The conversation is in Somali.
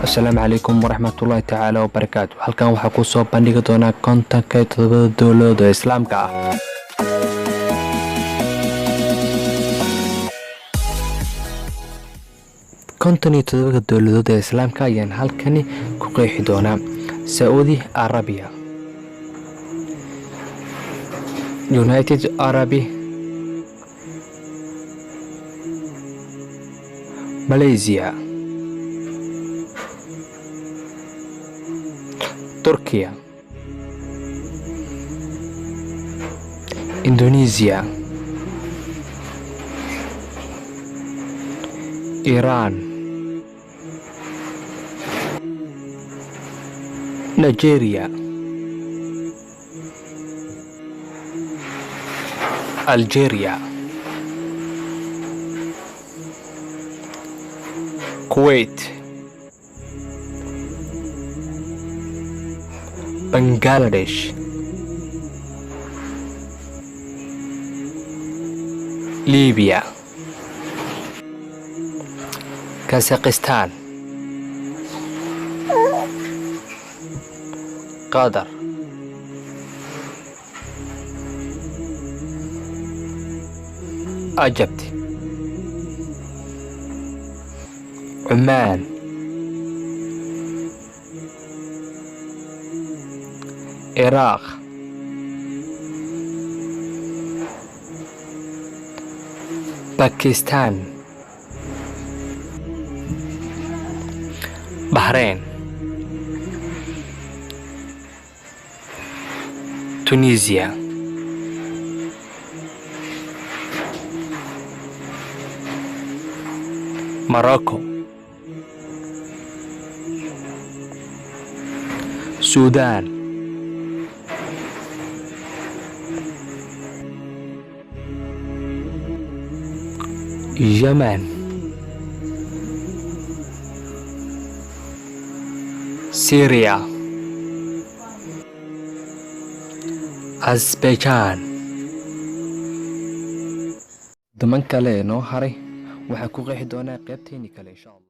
Assalaamu calaykum waraxmatullaahi tacaala wabarakaatu. Halkan waxaa ku soo bandhigi doonaa kontonka todobada dowladood ee Islaamka ah. konton iyo todobada dowladood ee Islaamka ayaan halkani ku qeexi doonaa. Saudi Arabia, United Arab, Malaysia, Turkiya, Indonesia, Iran, Nigeria, Algeria, Kuwait, Bangladesh, Libya, Kazakhstan, Qatar, Egypt, Oman, Iraq, Pakistan, Bahrain, Tunisia, Morocco, Sudan, Yemen, Syria, Azerbaijan. Daman kale noo haray waxaa ku qeexi doonaa qaybteeni kale insha Allah.